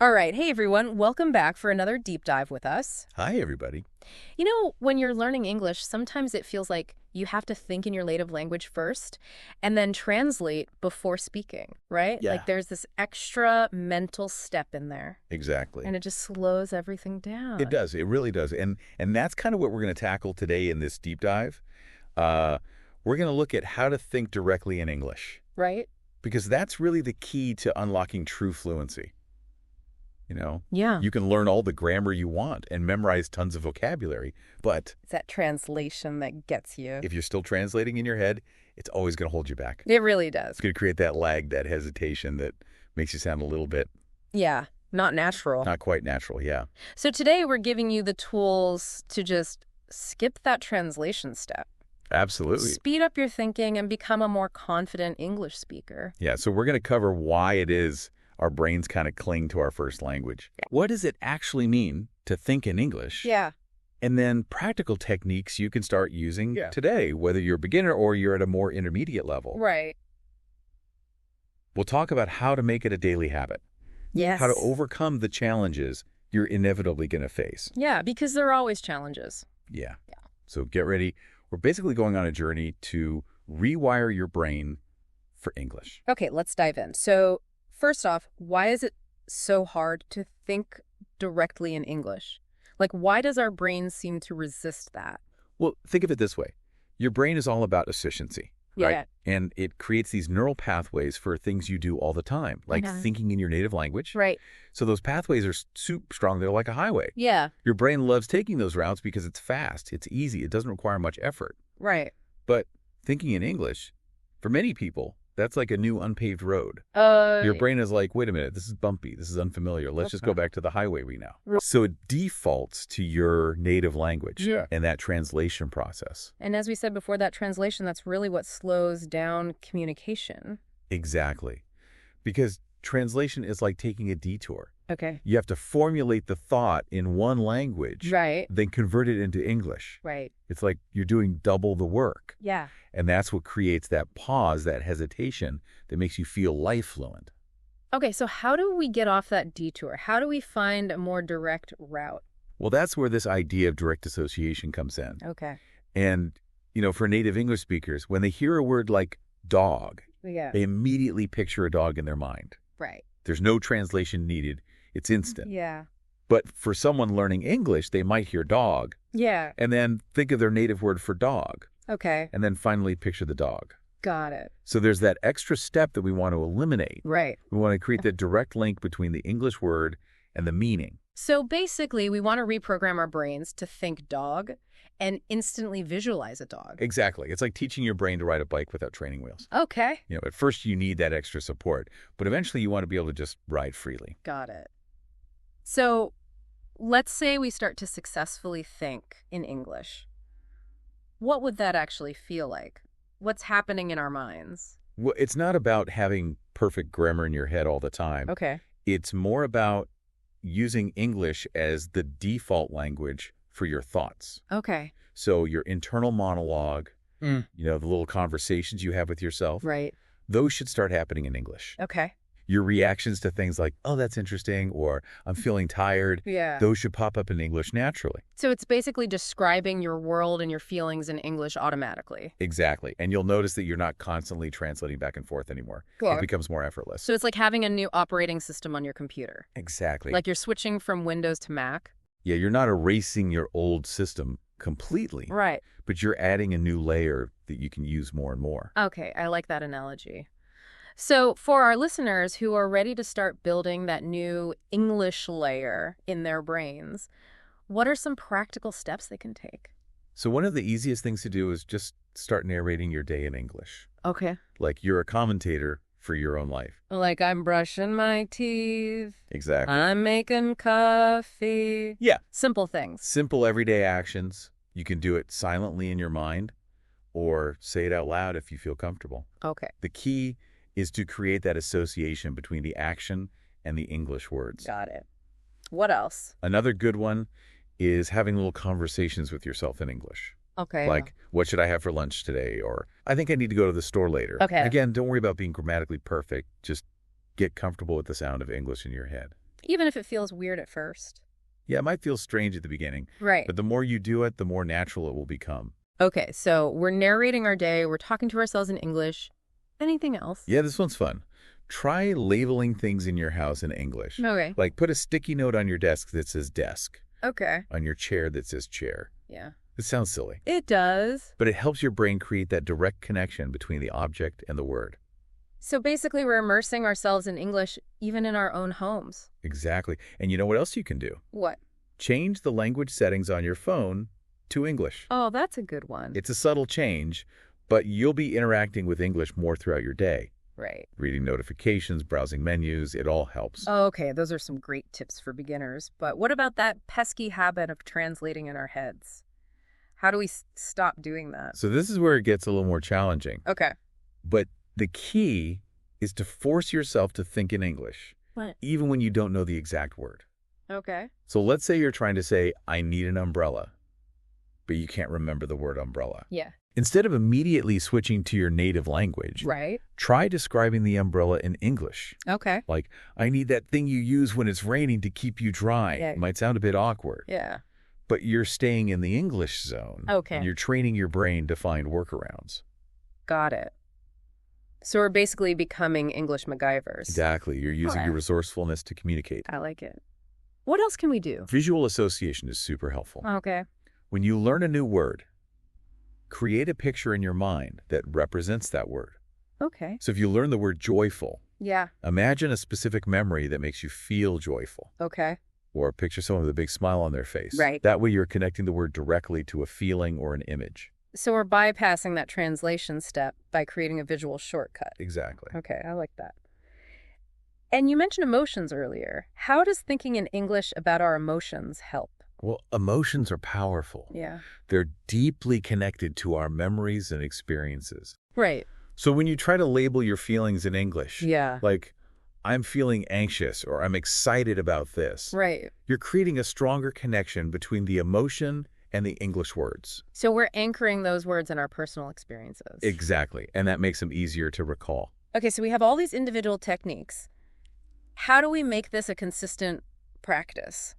All right. Hey, everyone. Welcome back for another deep dive with us. Hi, everybody. You know, when you're learning English, sometimes it feels like you have to think in your native language first and then translate before speaking, right? Yeah. Like there's this extra mental step in there. Exactly. And it just slows everything down. It does. It really does. And that's kind of what we're going to tackle today in this deep dive. We're going to look at how to think directly in English. Right? Because that's really the key to unlocking true fluency. You know? Yeah. You can learn all the grammar you want and memorize tons of vocabulary, but It's that translation that gets you. if you're still translating in your head, it's always going to hold you back. It really does. It's going to create that lag, that hesitation that makes you sound a little bit Yeah. Not natural. not quite natural. Yeah. So today we're giving you the tools to just skip that translation step. Absolutely. Speed up your thinking and become a more confident English speaker. Yeah, so we're going to cover why it is our brains kind of cling to our first language. What does it actually mean to think in English? Yeah. And then practical techniques you can start using Yeah. today, whether you're a beginner or you're at a more intermediate level. Right. We'll talk about how to make it a daily habit, Yes. how to overcome the challenges you're inevitably going to face. Yeah, because there are always challenges. Yeah. Yeah. So get ready. We're basically going on a journey to rewire your brain for English. Okay, let's dive in. So, first off, why is it so hard to think directly in English? Like, why does our brain seem to resist that? Well, think of it this way. Your brain is all about efficiency, right? Yeah. And it creates these neural pathways for things you do all the time, like Okay. thinking in your native language. Right. So those pathways are super strong. They're like a highway. Yeah. Your brain loves taking those routes because it's fast, it's easy, it doesn't require much effort. Right. But thinking in English, for many people, that's like a new unpaved road. Your brain is like, wait a minute, this is bumpy, this is unfamiliar. Let's just go back to the highway we know. Right. So it defaults to your native language Yeah. and that translation process. And as we said before, that translation, that's really what slows down communication. Exactly. Because translation is like taking a detour. Okay. You have to formulate the thought in one language, Right. then convert it into English. Right. It's like you're doing double the work. Yeah. And that's what creates that pause, that hesitation that makes you feel life fluent. Okay, so how do we get off that detour? How do we find a more direct route? Well, that's where this idea of direct association comes in. Okay. And, for native English speakers, when they hear a word like dog, Yeah. they immediately picture a dog in their mind. Right. There's no translation needed. It's instant. Yeah. But for someone learning English, they might hear dog Yeah. and then think of their native word for dog Okay. and then finally picture the dog. Got it. So there's that extra step that we want to eliminate. Right. We want to create that direct link between the English word and the meaning. So basically, we want to reprogram our brains to think dog and instantly visualize a dog. Exactly. It's like teaching your brain to ride a bike without training wheels. Okay. At first you need that extra support, but eventually you want to be able to just ride freely. Got it. So let's say we start to successfully think in English. What would that actually feel like? What's happening in our minds? Well, it's not about having perfect grammar in your head all the time. Okay. It's more about using English as the default language for your thoughts. Okay. So your internal monologue, the little conversations you have with yourself, Right. those should start happening in English. Okay. Your reactions to things like, oh, that's interesting, or I'm feeling tired, Yeah. those should pop up in English naturally. So it's basically describing your world and your feelings in English automatically. Exactly. And you'll notice that you're not constantly translating back and forth anymore. Cool. It becomes more effortless. So it's like having a new operating system on your computer. Exactly. Like you're switching from Windows to Mac. Yeah, you're not erasing your old system completely, Right. but you're adding a new layer that you can use more and more. Okay, I like that analogy. So for our listeners who are ready to start building that new English layer in their brains, what are some practical steps they can take? So one of the easiest things to do is just start narrating your day in English. Okay. Like you're a commentator for your own life. Like I'm brushing my teeth. Exactly. I'm making coffee. Yeah. Simple things. Simple everyday actions. You can do it silently in your mind or say it out loud if you feel comfortable. Okay. The key is to create that association between the action and the English words. Got it. What else? Another good one is having little conversations with yourself in English. Okay. Like, what should I have for lunch today? Or, I think I need to go to the store later. Okay. Again, don't worry about being grammatically perfect. Just get comfortable with the sound of English in your head. Even if it feels weird at first. Yeah, it might feel strange at the beginning. Right. But the more you do it, the more natural it will become. Okay, so we're narrating our day. We're talking to ourselves in English. Anything else? Yeah, this one's fun. Try labeling things in your house in English. Okay. Like put a sticky note on your desk that says desk. Okay. On your chair that says chair. Yeah. It sounds silly. It does. But it helps your brain create that direct connection between the object and the word. So basically, we're immersing ourselves in English even in our own homes. Exactly. And you know what else you can do? What? Change the language settings on your phone to English. Oh, that's a good one. It's a subtle change, but you'll be interacting with English more throughout your day. Right. Reading notifications, browsing menus, it all helps. Oh, okay, those are some great tips for beginners. But what about that pesky habit of translating in our heads? How do we stop doing that? So this is where it gets a little more challenging. Okay. But the key is to force yourself to think in English, even when you don't know the exact word. Okay. So let's say you're trying to say, I need an umbrella, but you can't remember the word umbrella. Yeah. Instead of immediately switching to your native language, Right. try describing the umbrella in English. Okay. Like, I need that thing you use when it's raining to keep you dry. Yeah. It might sound a bit awkward. Yeah. But you're staying in the English zone. Okay. And you're training your brain to find workarounds. Got it. So we're basically becoming English MacGyvers. Exactly. You're using your resourcefulness to communicate. I like it. What else can we do? Visual association is super helpful. Okay. When you learn a new word, create a picture in your mind that represents that word. Okay. So if you learn the word joyful, Yeah. imagine a specific memory that makes you feel joyful. Okay. Or picture someone with a big smile on their face. Right. That way you're connecting the word directly to a feeling or an image. So we're bypassing that translation step by creating a visual shortcut. Exactly. Okay, I like that. And you mentioned emotions earlier. How does thinking in English about our emotions help? Well, emotions are powerful. Yeah. They're deeply connected to our memories and experiences. Right. So when you try to label your feelings in English, Yeah. like, I'm feeling anxious or I'm excited about this, Right. you're creating a stronger connection between the emotion and the English words. So we're anchoring those words in our personal experiences. Exactly. And that makes them easier to recall. Okay, so we have all these individual techniques. How do we make this a consistent practice?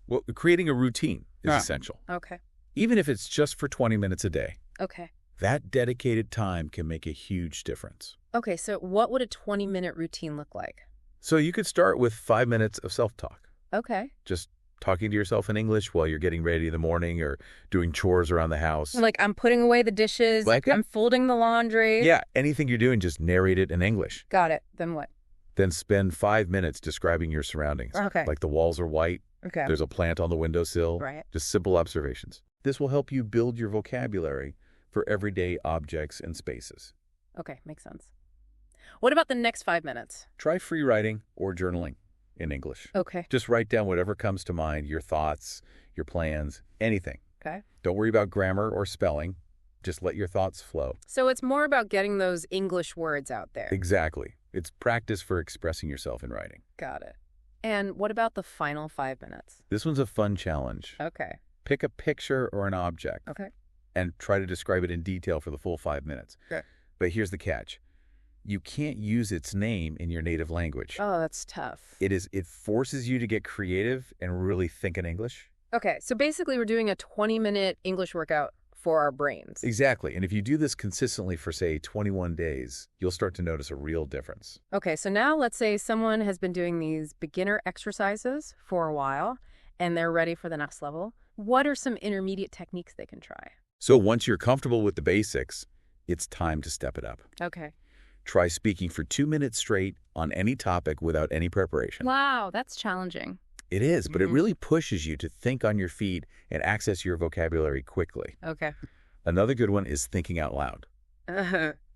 Well, creating a routine is essential. Okay. Even if it's just for 20 minutes a day. Okay. That dedicated time can make a huge difference. Okay, so what would a 20-minute routine look like? So you could start with 5 minutes of self-talk. Okay. Just talking to yourself in English while you're getting ready in the morning or doing chores around the house. Like I'm putting away the dishes, I'm folding the laundry. Yeah, anything you're doing, just narrate it in English. Got it. Then what? Then spend 5 minutes describing your surroundings. Okay. Like the walls are white. Okay. There's a plant on the windowsill. Right. Just simple observations. This will help you build your vocabulary for everyday objects and spaces. Okay, makes sense. What about the next 5 minutes? Try free writing or journaling in English. Okay. Just write down whatever comes to mind, your thoughts, your plans, anything. Okay. Don't worry about grammar or spelling. Just let your thoughts flow. So it's more about getting those English words out there. Exactly. It's practice for expressing yourself in writing. Got it. And what about the final 5 minutes? This one's a fun challenge. Okay. Pick a picture or an object. Okay. And try to describe it in detail for the full 5 minutes. Okay. But here's the catch. You can't use its name in your native language. Oh, that's tough. It forces you to get creative and really think in English. Okay, so basically we're doing a 20-minute English workout for our brains. Exactly. And if you do this consistently for, say, 21 days, you'll start to notice a real difference. Okay, so now let's say someone has been doing these beginner exercises for a while and they're ready for the next level. What are some intermediate techniques they can try? So once you're comfortable with the basics, it's time to step it up. Okay. Try speaking for 2 minutes straight on any topic without any preparation. Wow, that's challenging. It is, but it really pushes you to think on your feet and access your vocabulary quickly. Okay. Another good one is thinking out loud.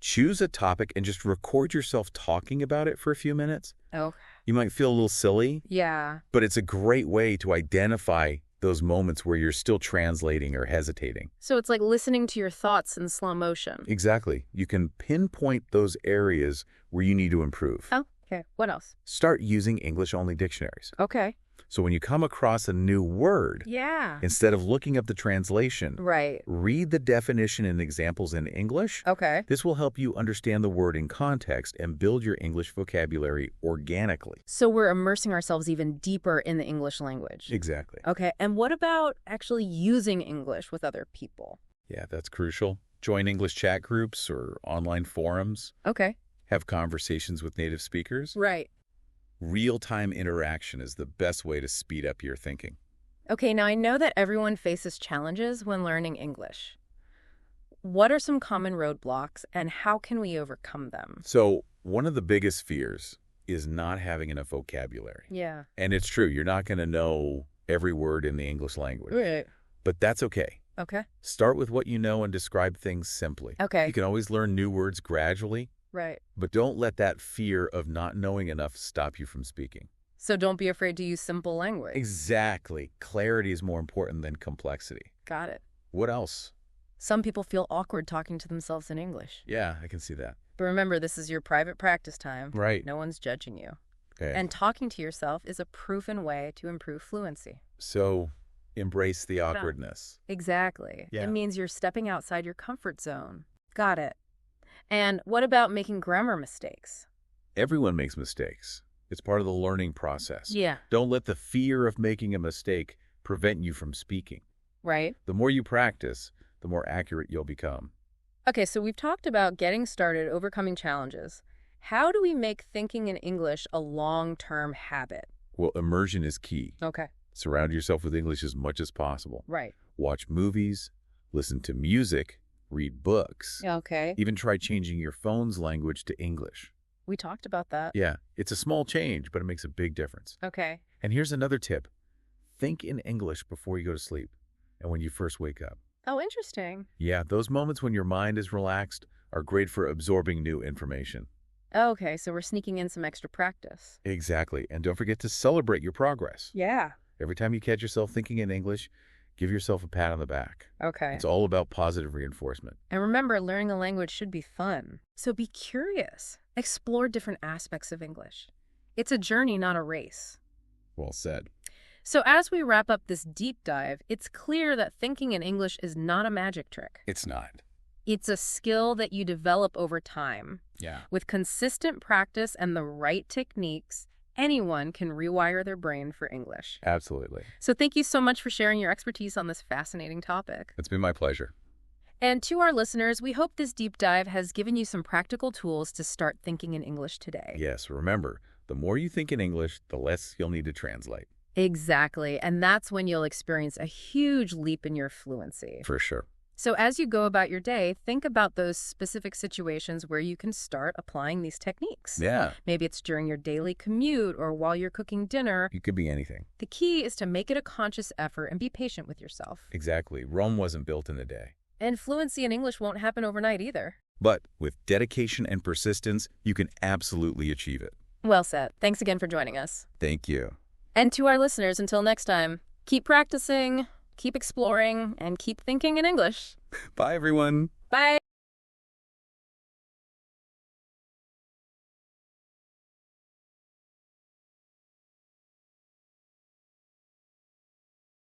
Choose a topic and just record yourself talking about it for a few minutes. Oh. You might feel a little silly. Yeah. But it's a great way to identify those moments where you're still translating or hesitating. So it's like listening to your thoughts in slow motion. Exactly. You can pinpoint those areas where you need to improve. Oh, okay. What else? Start using English-only dictionaries. Okay. So when you come across a new word, Yeah. instead of looking up the translation, Right. read the definition and examples in English. Okay. This will help you understand the word in context and build your English vocabulary organically. So we're immersing ourselves even deeper in the English language. Exactly. Okay. And what about actually using English with other people? Yeah, that's crucial. Join English chat groups or online forums. Okay. Have conversations with native speakers. Right. Real-time interaction is the best way to speed up your thinking. Okay, now I know that everyone faces challenges when learning English. What are some common roadblocks and how can we overcome them? So one of the biggest fears is not having enough vocabulary. Yeah. And it's true, you're not going to know every word in the English language. Right. But that's okay. Okay. Start with what you know and describe things simply. Okay. You can always learn new words gradually, Right. but don't let that fear of not knowing enough stop you from speaking. So don't be afraid to use simple language. Exactly. Clarity is more important than complexity. Got it. What else? Some people feel awkward talking to themselves in English. Yeah, I can see that. But remember, this is your private practice time. Right. No one's judging you. Okay. And talking to yourself is a proven way to improve fluency. So embrace the awkwardness. Exactly. Yeah. It means you're stepping outside your comfort zone. Got it. And what about making grammar mistakes? Everyone makes mistakes. It's part of the learning process. Yeah. Don't let the fear of making a mistake prevent you from speaking. Right. The more you practice, the more accurate you'll become. Okay, so we've talked about getting started, overcoming challenges. How do we make thinking in English a long-term habit? Well, immersion is key. Okay. Surround yourself with English as much as possible. Right. Watch movies, listen to music, read books. Okay. Even try changing your phone's language to English. We talked about that. Yeah, it's a small change, but it makes a big difference. Okay. And here's another tip. Think in English before you go to sleep and when you first wake up. Oh, interesting. Yeah, those moments when your mind is relaxed are great for absorbing new information. Okay, so we're sneaking in some extra practice. Exactly. And don't forget to celebrate your progress. Yeah. Every time you catch yourself thinking in English, give yourself a pat on the back. Okay. It's all about positive reinforcement. And remember, learning a language should be fun. So be curious. Explore different aspects of English. It's a journey, not a race. Well said. So as we wrap up this deep dive, it's clear that thinking in English is not a magic trick. It's not. It's a skill that you develop over time. Yeah. With consistent practice and the right techniques, anyone can rewire their brain for English. Absolutely. So thank you so much for sharing your expertise on this fascinating topic. It's been my pleasure. And to our listeners, we hope this deep dive has given you some practical tools to start thinking in English today. Yes, remember, the more you think in English, the less you'll need to translate. Exactly. And that's when you'll experience a huge leap in your fluency. For sure. So as you go about your day, think about those specific situations where you can start applying these techniques. Yeah. Maybe it's during your daily commute or while you're cooking dinner. It could be anything. The key is to make it a conscious effort and be patient with yourself. Exactly. Rome wasn't built in a day. And fluency in English won't happen overnight either. But with dedication and persistence, you can absolutely achieve it. Well said. Thanks again for joining us. Thank you. And to our listeners, until next time, keep practicing, keep exploring, and keep thinking in English. Bye, everyone. Bye.